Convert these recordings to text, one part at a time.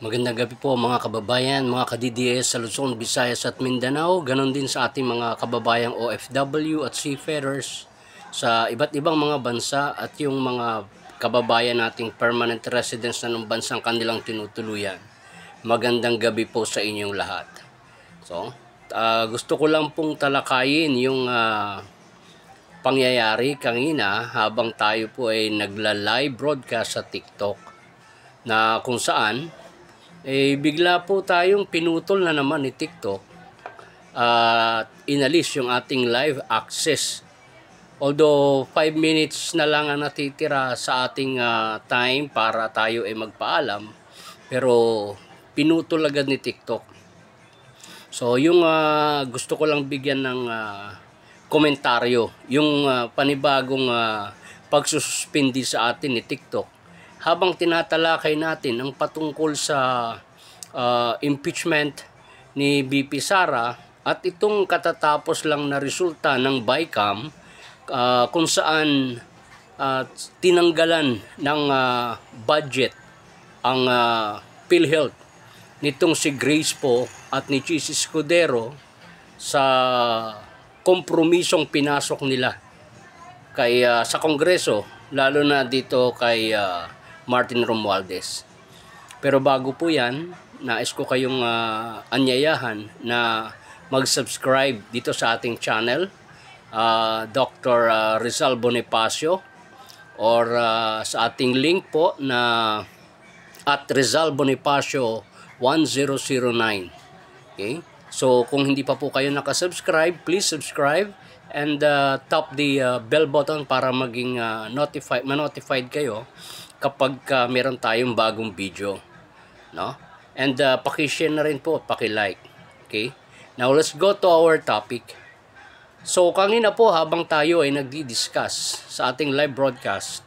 Magandang gabi po mga kababayan, mga ka-DDS sa Luzon, Visayas at Mindanao. Ganon din sa ating mga kababayang OFW at seafarers sa iba't ibang mga bansa at yung mga kababayan nating permanent residents na ng bansang kanilang tinutuluyan. Magandang gabi po sa inyong lahat. So, gusto ko lang pong talakayin yung pangyayari kanina habang tayo po ay nagla-live broadcast sa TikTok na kung saan bigla po tayong pinutol na naman ni TikTok at inalis yung ating live access. Although 5 minutes na lang ang natitira sa ating time para tayo ay magpaalam, pero pinutol agad ni TikTok. So yung gusto ko lang bigyan ng komentaryo, yung panibagong pagsususpindi sa atin ni TikTok habang tinatalakay natin ang patungkol sa impeachment ni BP Sara at itong katatapos lang na resulta ng BICAM kung saan tinanggalan ng budget ang PhilHealth nitong si Grace po at ni Chis Escudero sa kompromisong pinasok nila kay sa Kongreso, lalo na dito kay Martin Romualdez. Pero bago po yan, nais ko kayong anyayahan na mag-subscribe dito sa ating channel, Dr. Rizal Bonifacio, or sa ating link po na at Rizal Bonifacio 1009. Okay? So kung hindi pa po kayo nakasubscribe, please subscribe and tap the bell button para maging ma-notified kayo kapag meron tayong bagong video, no? And paki-share na rin po, paki-like. Okay? Now let's go to our topic. So kanina po habang tayo ay nagdi-discuss sa ating live broadcast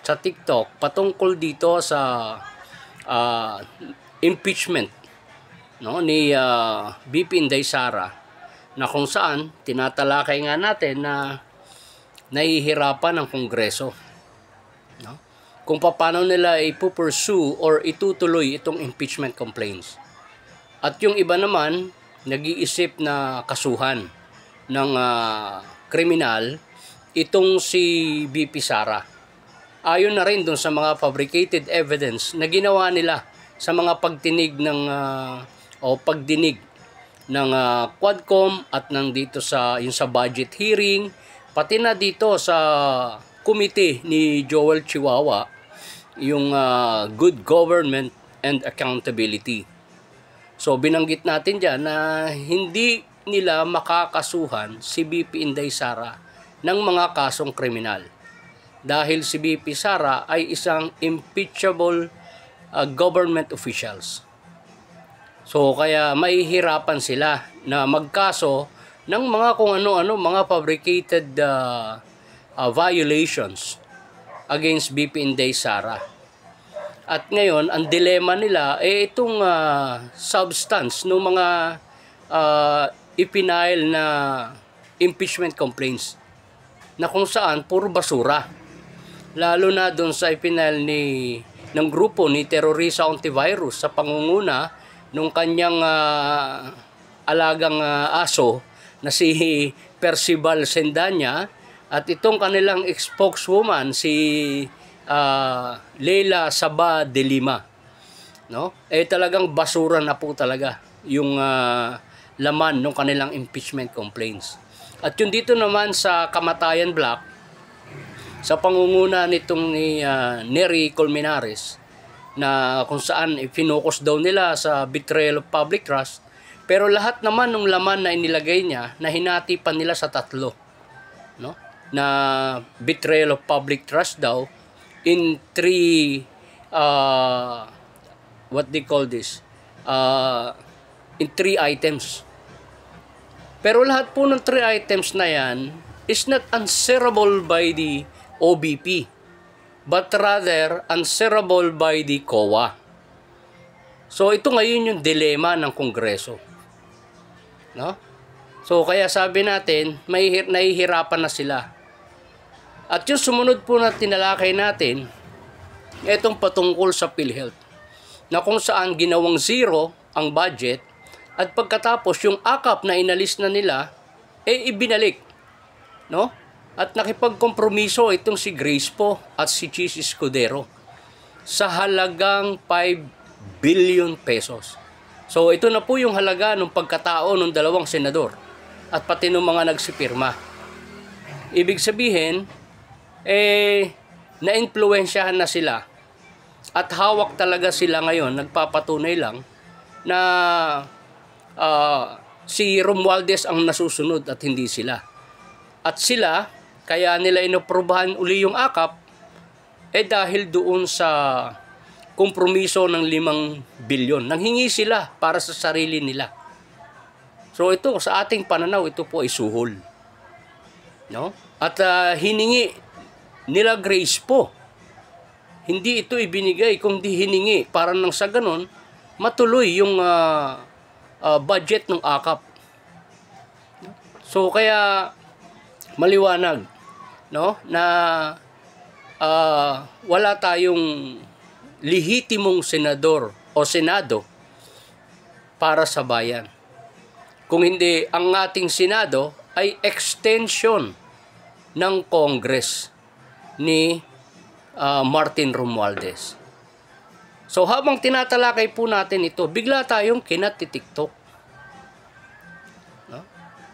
sa TikTok patungkol dito sa impeachment, no, ni BP Inday Sara, na kung saan tinatalakay nga natin na nahihirapan ang Kongreso, no? Kung paano nila ipupursue or itutuloy itong impeachment complaints. At yung iba naman, nag-iisip na kasuhan ng kriminal itong si BP Sara. Ayon na rin dun sa mga fabricated evidence na ginawa nila sa mga pagdinig ng Quadcom at nang dito sa yung sa budget hearing, pati na dito sa committee ni Joel Chihuahua, yung good government and accountability. So binanggit natin dyan na hindi nila makakasuhan si BP Inday Sara ng mga kasong kriminal dahil si BP Sara ay isang impeachable government officials. So kaya mahihirapan sila na magkaso ng mga kung ano-ano, mga fabricated violations against BP Inday Sara. At ngayon, ang dilema nila itong substance ng mga ipinail na impeachment complaints na kung saan puro basura. Lalo na doon sa ipinail ng grupo ni Terrorista Antivirus sa pangunguna nung kanyang alagang aso na si Percival Sendanya at itong kanilang spokeswoman si Leila Saba de Lima, no? Talagang basura na po talaga yung laman ng kanilang impeachment complaints. At yung dito naman sa Kamatayan Black, sa pangunguna nitong ni Nery Colmenares, na kung saan finokus daw nila sa betrayal of public trust, pero lahat naman ng laman na inilagay niya na hinati pa nila sa tatlo, no? Na betrayal of public trust daw in 3 what they call this in 3 items. Pero lahat po ng 3 items na yan is not answerable by the OBP, but rather answerable by the COA. So ito ngayon yung dilema ng Kongreso, no? So kaya sabi natin, nahihirapan na sila. At yung sumunod po na tinalakay natin, itong patungkol sa PhilHealth. na kung saan ginawang zero ang budget at pagkatapos yung akap na inalis na nila ibinalik, no? At nakipagkompromiso itong si Grace po at si Chis Escudero sa halagang 5 billion pesos. So ito na po yung halaga ng pagkatao ng dalawang senador at pati ng mga nagsipirma. Ibig sabihin, na-influensyahan na sila at hawak talaga sila ngayon, nagpapatunay lang na si Romualdez ang nasusunod at hindi sila. At sila, kaya nila inaprubahan uli yung akap, dahil doon sa kompromiso ng 5 bilyon. Nanghingi sila para sa sarili nila. So ito, sa ating pananaw, ito po ay suhol. No? At hiningi nila Grace po. Hindi ito ibinigay, kundi hiningi para nang sa ganon, matuloy yung budget ng akap. So kaya maliwanag, no, na wala tayong lehitimong senador o senado para sa bayan. Kung hindi, ang ating senado ay extension ng Congress ni Martin Romualdez. So habang tinatalakay po natin ito, bigla tayong kinatitiktok. No?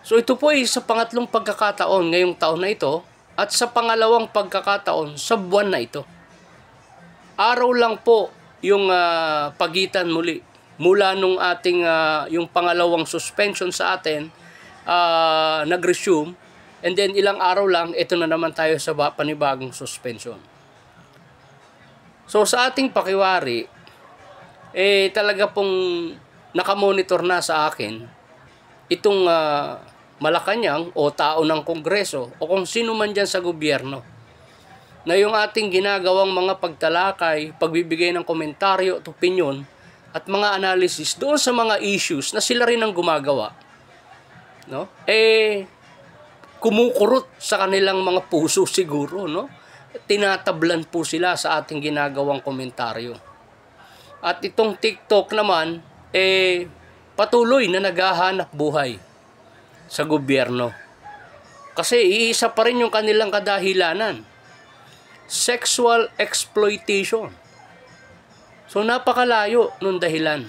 So ito po ay sa pangatlong pagkakataon ngayong taon na ito at sa pangalawang pagkakataon sa buwan na ito. Araw lang po yung pagitan muli mula nung ating yung pangalawang suspension sa atin nag-resume, and then ilang araw lang ito na naman tayo sa panibagong suspension. So sa ating pakiwari, talaga pong nakamonitor na sa akin itong Malacanang o tao ng Kongreso o kung sino man dyan sa gobyerno na yung ating ginagawang mga pagtalakay, pagbibigay ng komentaryo at opinyon at mga analysis doon sa mga issues na sila rin ang gumagawa, no? Kumukurot sa kanilang mga puso siguro, no? Tinatablan po sila sa ating ginagawang komentaryo. At itong TikTok naman, patuloy na naghahanap buhay sa gobyerno. Kasi iisa pa rin yung kanilang kadahilanan. Sexual exploitation. So napakalayo nung dahilan.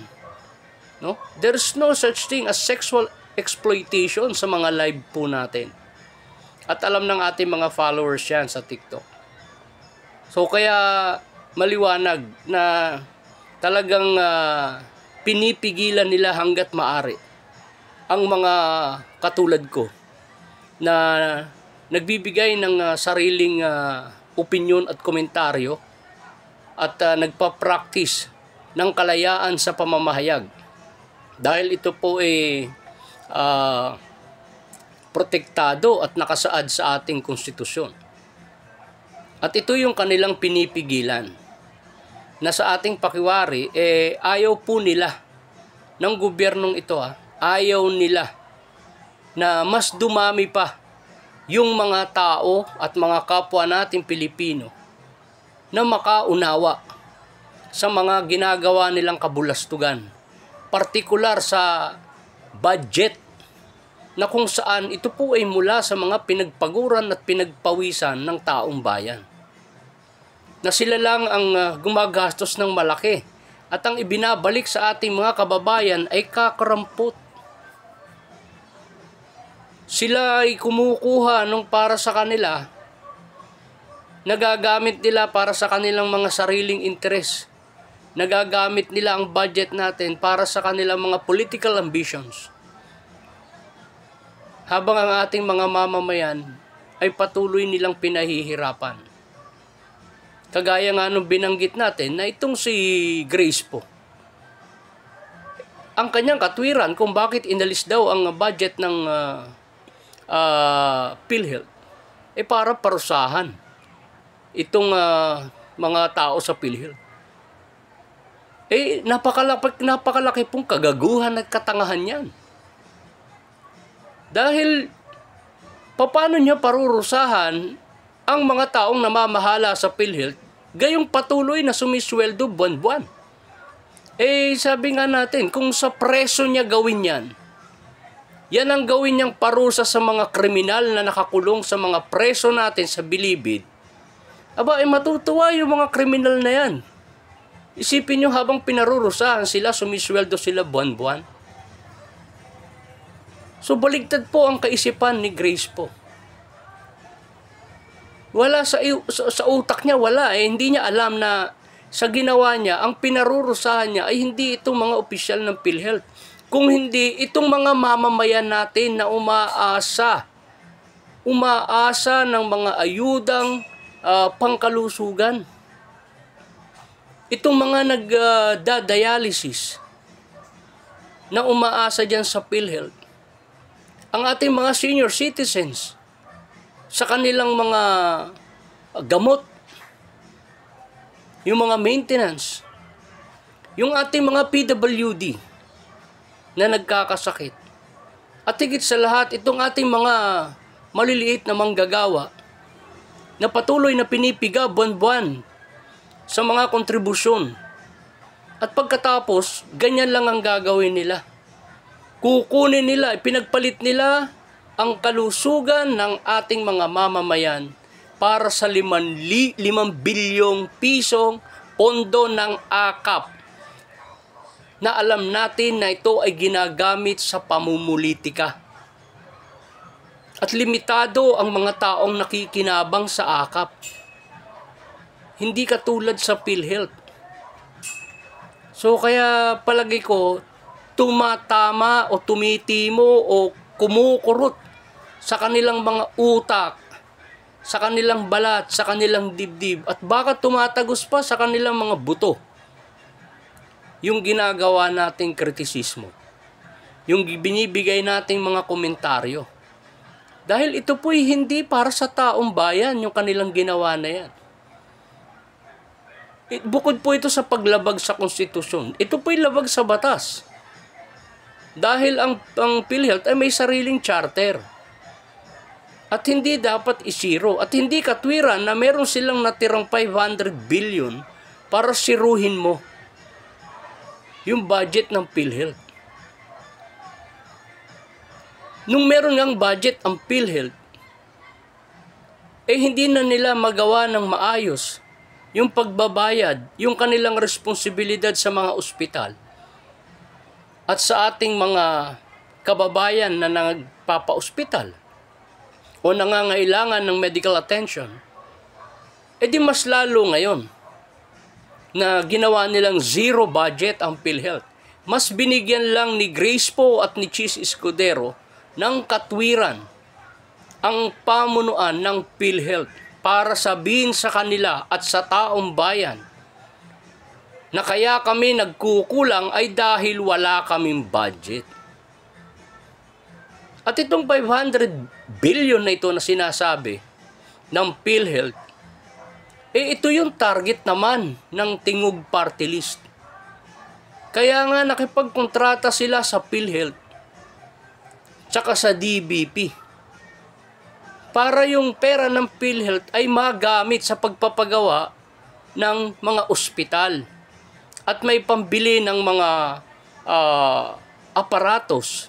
No? There's no such thing as sexual exploitation sa mga live po natin. At alam ng ating mga followers yan sa TikTok. So kaya maliwanag na talagang pinipigilan nila hanggat maaari ang mga katulad ko na nagbibigay ng sariling opinion at komentaryo at nagpa-practice ng kalayaan sa pamamahayag. Dahil ito po protektado at nakasaad sa ating konstitusyon. At ito yung kanilang pinipigilan na sa ating pakiwari, ayaw po nila ng gobyernong ito, ayaw nila na mas dumami pa yung mga tao at mga kapwa nating Pilipino na makaunawa sa mga ginagawa nilang kabulastugan, partikular sa budget na kung saan ito po ay mula sa mga pinagpaguran at pinagpawisan ng taong bayan. Na sila lang ang gumagastos ng malaki at ang ibinabalik sa ating mga kababayan ay kakarampot. Sila ay kumukuha nung para sa kanila, nagagamit nila para sa kanilang mga sariling interes. Nagagamit nila ang budget natin para sa kanilang mga political ambitions. Habang ang ating mga mamamayan ay patuloy nilang pinahihirapan. Kagaya nga nung binanggit natin na itong si Grace po. Ang kanyang katwiran kung bakit inalis daw ang budget ng PhilHealth para parusahan itong mga tao sa PhilHealth. Napakalaki pong kagaguhan at katangahan yan. Dahil paano niya parurusahan ang mga taong namamahala sa PhilHealth gayong patuloy na sumisweldo buwan-buwan? Eh, sabi nga natin, kung sa preso niya gawin yan, yan ang gawin niyang parusa sa mga kriminal na nakakulong sa mga preso natin sa bilibid. Aba, eh matutuwa yung mga kriminal na yan. Isipin nyo habang pinarurusahan sila, sumisweldo sila buwan-buwan. So baligtad po ang kaisipan ni Grace po. Wala sa utak niya, wala eh. Hindi niya alam na sa ginawa niya, ang pinarurusahan niya ay hindi itong mga opisyal ng PhilHealth. Kung hindi, itong mga mamamayan natin na umaasa ng mga ayudang pangkalusugan. Itong mga nagda-dialysis na umaasa dyan sa PhilHealth. Ang ating mga senior citizens sa kanilang mga gamot, yung mga maintenance, yung ating mga PWD na nagkakasakit. At higit sa lahat, itong ating mga maliliit na manggagawa na patuloy na pinipiga buwan-buwan sa mga kontribusyon. At pagkatapos, ganyan lang ang gagawin nila. Kukunin nila, pinagpalit nila ang kalusugan ng ating mga mamamayan para sa 5 bilyong pisong pondo ng AKAP na alam natin na ito ay ginagamit sa pamumulitika. At limitado ang mga taong nakikinabang sa AKAP. Hindi katulad sa PhilHealth. So kaya palagi ko, tumatama o tumitimo o kumukurot sa kanilang mga utak, sa kanilang balat, sa kanilang dibdib, at baka tumatagos pa sa kanilang mga buto yung ginagawa nating kritisismo, yung binibigay nating mga komentaryo. Dahil ito po'y hindi para sa taong bayan yung kanilang ginawa na yan. Bukod po ito sa paglabag sa konstitusyon, ito po'y labag sa batas. Dahil ang PhilHealth ay may sariling charter. At hindi dapat isiro. At hindi katwiran na meron silang natirang 500 billion para siruhin mo yung budget ng PhilHealth. Nung meron ngang budget ang PhilHealth, eh hindi na nila magawa ng maayos yung pagbabayad, yung kanilang responsibilidad sa mga ospital at sa ating mga kababayan na nagpapa-ospital o nangangailangan ng medical attention. Eh di mas lalo ngayon na ginawa nilang zero budget ang PhilHealth. Mas binigyan lang ni Grace po at ni Chis Escudero ng katwiran ang pamunuan ng PhilHealth para sabihin sa kanila at sa taong bayan na kaya kami nagkukulang ay dahil wala kaming budget. At itong 500 billion na ito na sinasabi ng PhilHealth, eh ito yung target naman ng Tingog Party List. Kaya nga nakipagkontrata sila sa PhilHealth tsaka sa DBP para yung pera ng PhilHealth ay magamit sa pagpapagawa ng mga ospital at may pambili ng mga aparatos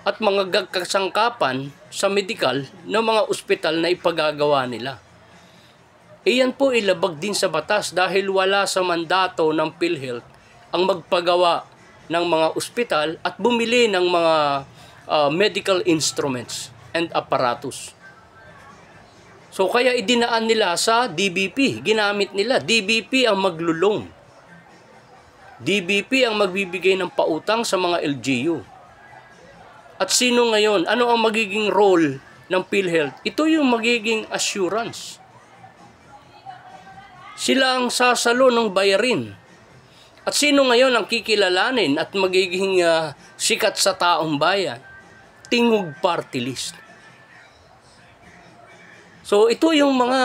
at mga kasangkapan sa medical ng mga ospital na ipagagawa nila. Iyan po ilabag din sa batas dahil wala sa mandato ng PhilHealth ang magpagawa ng mga ospital at bumili ng mga medical instruments and apparatus. So kaya idinaan nila sa DBP, ginamit nila. DBP ang maglulong. DBP ang magbibigay ng pautang sa mga LGU. At sino ngayon? Ano ang magiging role ng PhilHealth? Ito yung magiging assurance. Sila ang sasalo ng bayarin. At sino ngayon ang kikilalanin at magiging sikat sa taong bayan? Tingog Party List. So ito yung mga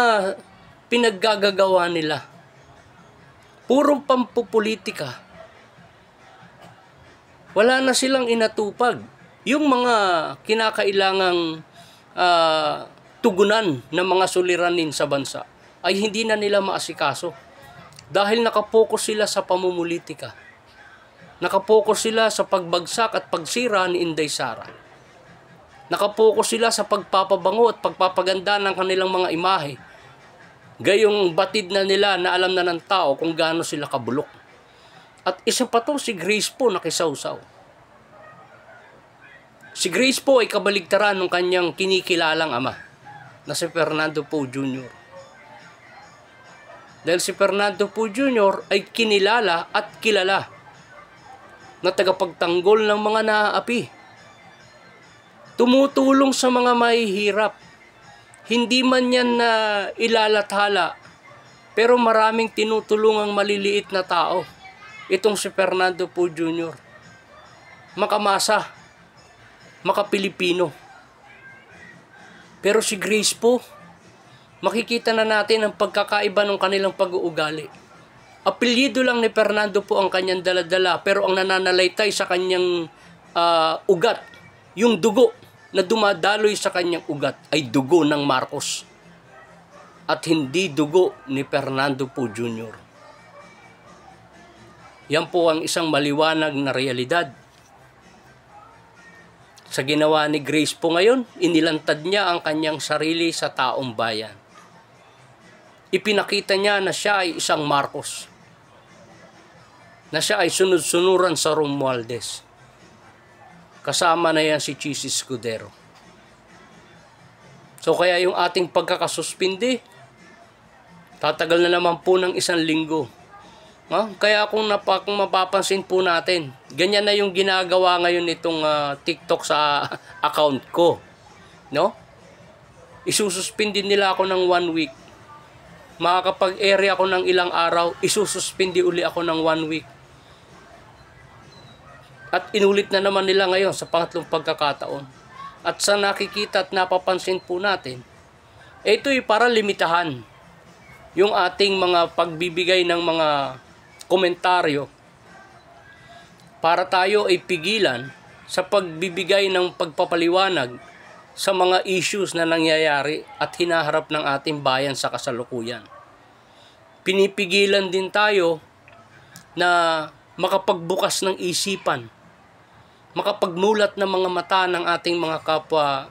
pinaggagawa nila. Purong pampupolitika. Wala na silang inatupag. Yung mga kinakailangang tugunan ng mga suliranin sa bansa ay hindi na nila maasikaso dahil nakapokus sila sa pamumulitika. Nakapokus sila sa pagbagsak at pagsira ni Inday Sara. Nakapokus sila sa pagpapabango at pagpapaganda ng kanilang mga imahe. Gayong batid na nila na alam na ng tao kung gaano sila kabulok. At isa pa to, si Grace po nakisawsaw. Si Grace po ay kabaligtaran ng kanyang kinikilalang ama na si Fernando Poe Jr. Dahil si Fernando Poe Jr. ay kinilala at kilala na tagapagtanggol ng mga naaapi. Tumutulong sa mga mahihirap. Hindi man yan na ilalathala, pero maraming tinutulungang maliliit na tao. Itong si Fernando Poe Jr. Makamasa, makapilipino. Pero si Grace po, makikita na natin ang pagkakaiba ng kanilang pag-uugali. Apelyido lang ni Fernando po ang kanyang daladala, pero ang nananalaytay sa kanyang ugat, yung dugo na dumadaloy sa kanyang ugat ay dugo ng Marcos at hindi dugo ni Fernando Poe Jr. Yan po ang isang maliwanag na realidad. Sa ginawa ni Grace po ngayon, inilantad niya ang kanyang sarili sa taong bayan. Ipinakita niya na siya ay isang Marcos, na siya ay sunod-sunuran sa Romualdez. Kasama na yan si Chis Escudero. So kaya yung ating pagkakasuspindi, tatagal na naman po ng 1 linggo. Kaya kung mapapansin po natin, ganyan na yung ginagawa ngayon nitong TikTok sa account ko. No? Isususpindi nila ako ng 1 week. Makakapag-area ako ng ilang araw, isususpindi uli ako ng 1 week. At inulit na naman nila ngayon sa pangatlong pagkakataon. At sa nakikita at napapansin po natin, ito'y para limitahan yung ating mga pagbibigay ng mga komentaryo para tayo ay pigilan sa pagbibigay ng pagpapaliwanag sa mga issues na nangyayari at hinaharap ng ating bayan sa kasalukuyan. Pinipigilan din tayo na makapagbukas ng isipan, makapagmulat ng mga mata ng ating mga kapwa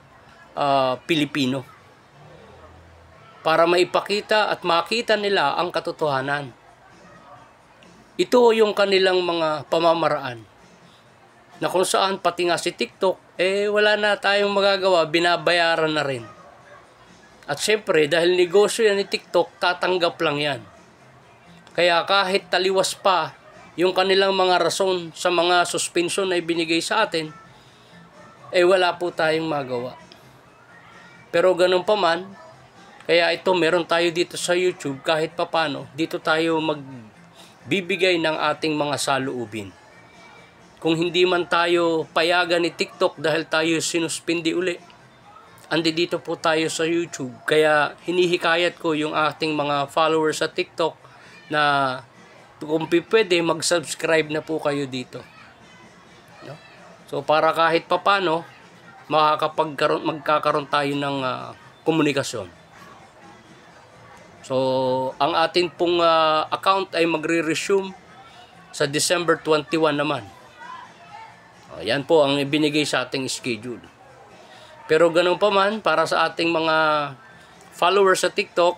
Pilipino para maipakita at makita nila ang katotohanan. Ito yung kanilang mga pamamaraan na kung saan pati nga si TikTok, wala na tayong magagawa, binabayaran na rin. At syempre, dahil negosyo yan ni TikTok, tatanggap lang yan. Kaya kahit taliwas pa yung kanilang mga rason sa mga suspension na ibinigay sa atin, wala po tayong magawa. Pero ganun pa man, kaya ito meron tayo dito sa YouTube, kahit papano, dito tayo magbibigay ng ating mga saloobin. Kung hindi man tayo payagan ni TikTok dahil tayo sinuspindi uli, andi dito po tayo sa YouTube. Kaya hinihikayat ko yung ating mga followers sa TikTok na kung pwede, mag-subscribe na po kayo dito. No? So para kahit papano, magkakaroon tayo ng komunikasyon. So ang atin pong account ay magre-resume sa December 21 naman. Yan po ang ibinigay sa ating schedule. Pero ganun pa man, para sa ating mga followers sa TikTok,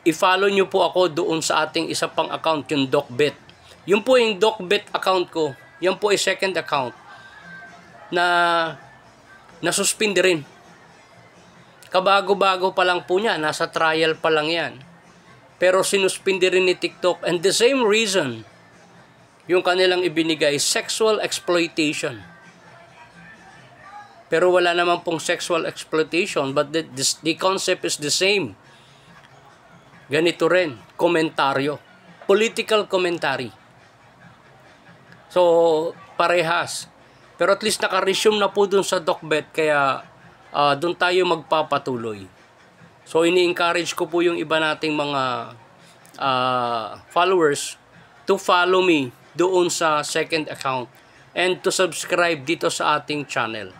i-follow nyo po ako doon sa ating isa pang account, yung DocBet. Yun po yung DocBet account ko. Yan po ay second account na nasuspindi rin. Kabago-bago pa lang po niya, nasa trial pa lang yan. Pero sinuspindi rin ni TikTok, and the same reason, yung kanilang ibinigay, sexual exploitation. Pero wala naman pong sexual exploitation, but the concept is the same. Ganito rin, komentaryo, political commentary. So, parehas. Pero at least naka-resume na po dun sa DocBet, kaya dun tayo magpapatuloy. So, ini-encourage ko po yung iba nating mga followers to follow me doon sa second account and to subscribe dito sa ating channel.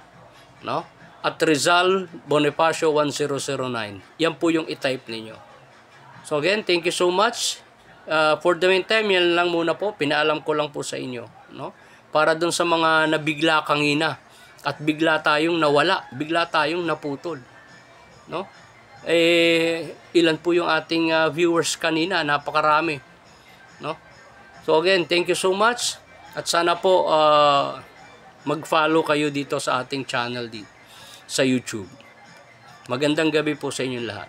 No? At Rizal Bonifacio 1009. Yan po yung i-type ninyo. So again, thank you so much. For the meantime, yan lang muna po, pinaalam ko lang po sa inyo, no? Para dun sa mga nabigla kanina at bigla tayong nawala, bigla tayong naputol, no? Ilan po yung ating viewers kanina, napakarami, no? So again, thank you so much at sana po mag-follow kayo dito sa ating channel dito sa YouTube. Magandang gabi po sa inyong lahat.